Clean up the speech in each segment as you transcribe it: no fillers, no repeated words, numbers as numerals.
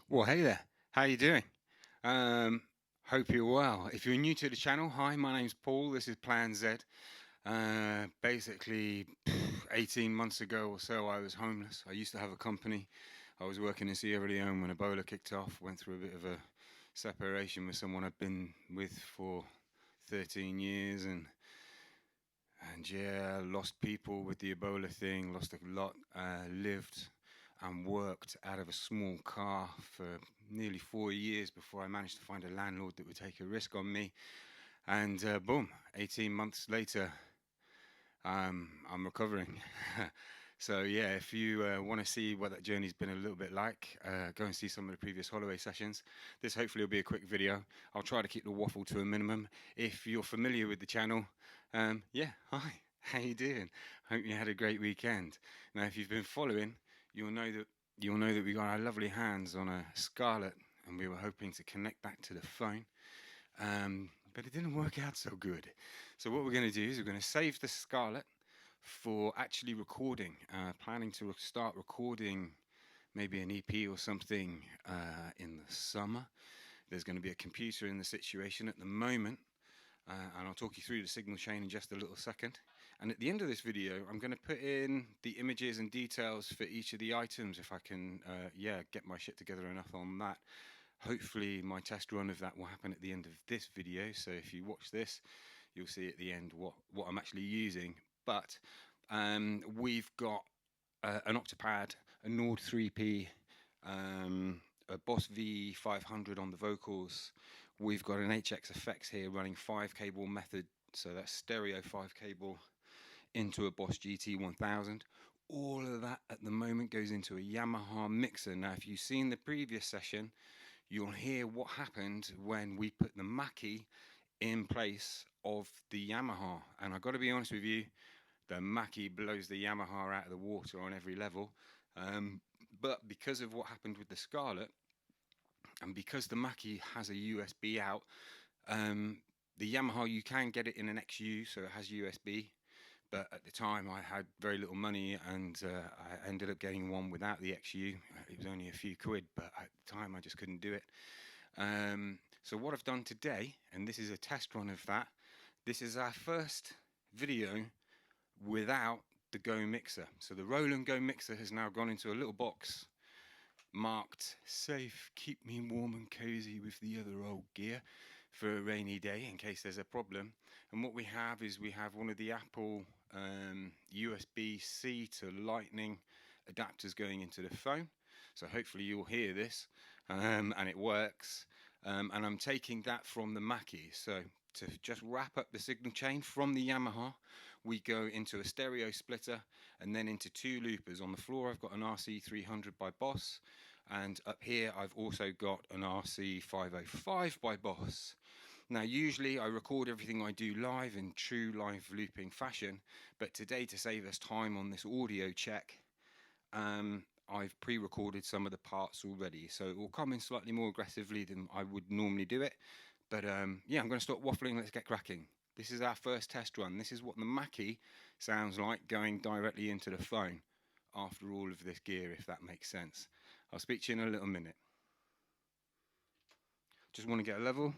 Well, hey there. How you doing? Um, Hope you're well. If you're new to the channel, hi, my name's Paul. This is Plan Z. Basically, 18 months ago or so, I was homeless. I used to have a company. I was working in Sierra Leone when Ebola kicked off. Went through a bit of a separation with someone I've been with for 13 years, and yeah, lost people with the Ebola thing. Lost a lot. Lived and worked out of a small car for nearly 4 years before I managed to find a landlord that would take a risk on me. And boom, 18 months later, I'm recovering. So yeah, if you want to see what that journey's been a little bit like, go and see some of the previous Holloway sessions. This hopefully will be a quick video. I'll try to keep the waffle to a minimum. If you're familiar with the channel, yeah, hi, how you doing? Hope you had a great weekend. Now, if you've been following, you'll know that we got our lovely hands on a Scarlett, and we were hoping to connect back to the phone. But it didn't work out so good. So what we're going to do is we're going to save the Scarlett for actually recording. Planning to start recording maybe an EP or something in the summer. There's going to be a computer in the situation at the moment, and I'll talk you through the signal chain in just a little second. And at the end of this video, I'm going to put in the images and details for each of the items if I can, yeah, get my shit together enough on that. Hopefully my test run of that will happen at the end of this video, so if you watch this, you'll see at the end what I'm actually using. But we've got an Octopad, a Nord 3P, a Boss V500 on the vocals. We've got an HX effects here running 5 cable method, so that's stereo 5 cable into a Boss GT1000. All of that at the moment goes into a Yamaha mixer. Now, if you've seen the previous session, you'll hear what happened when we put the Mackie in place of the Yamaha. And I've got to be honest with you, the Mackie blows the Yamaha out of the water on every level. But because of what happened with the Scarlett, and because the Mackie has a USB out, the Yamaha, you can get it in an XU, so it has USB. But at the time, I had very little money, and I ended up getting one without the XU. It was only a few quid, but at the time, I just couldn't do it. So what I've done today, and this is a test run of that, this is our first video without the Go mixer. So the Roland Go mixer has now gone into a little box marked safe, keep me warm and cozy with the other old gear for a rainy day in case there's a problem. And what we have is we have one of the Apple USB-C to Lightning adapters going into the phone. So hopefully you'll hear this and it works. And I'm taking that from the Mackie. So to just wrap up the signal chain from the Yamaha, we go into a stereo splitter and then into 2 loopers. On the floor I've got an RC300 by Boss, and up here I've also got an RC505 by Boss. Now usually I record everything I do live in true live looping fashion, but today, to save us time on this audio check, I've pre-recorded some of the parts already, so it will come in slightly more aggressively than I would normally do it. But yeah, I'm going to stop waffling. Let's get cracking. This is our first test run. This is what the Mackie sounds like going directly into the phone after all of this gear, if that makes sense. I'll speak to you in a little minute. Just want to get a level.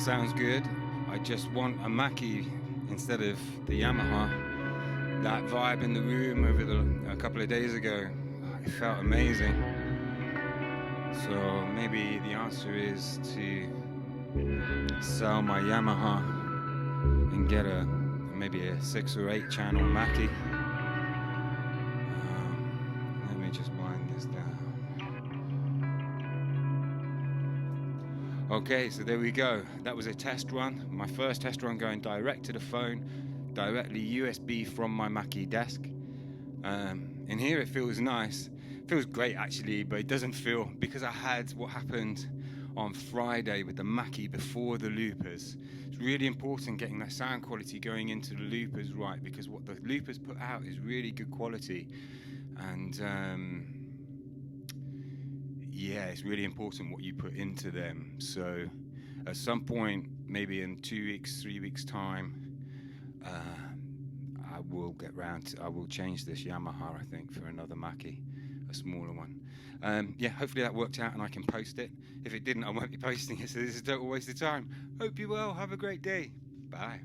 sounds good. I just want a Mackie instead of the Yamaha. That vibe in the room over a couple of days ago, it felt amazing. So maybe the answer is to sell my Yamaha and get maybe a 6 or 8 channel Mackie. Let me just wind this down. Okay, so there we go. That was a test run. My first test run going direct to the phone, directly USB from my Mackie desk. In here it feels nice. It feels great actually, but it doesn't feel, because I had what happened on Friday with the Mackie before the loopers. It's really important getting that sound quality going into the loopers right, because what the loopers put out is really good quality. And yeah, it's really important what you put into them. So at some point, maybe in 2 weeks, 3 weeks time, I will get round to, I will change this Yamaha, I think, for another Mackie, a smaller one. Yeah, hopefully that worked out and I can post it. If it didn't, I won't be posting it, so this is a total waste of time. Hope you well, have a great day. Bye.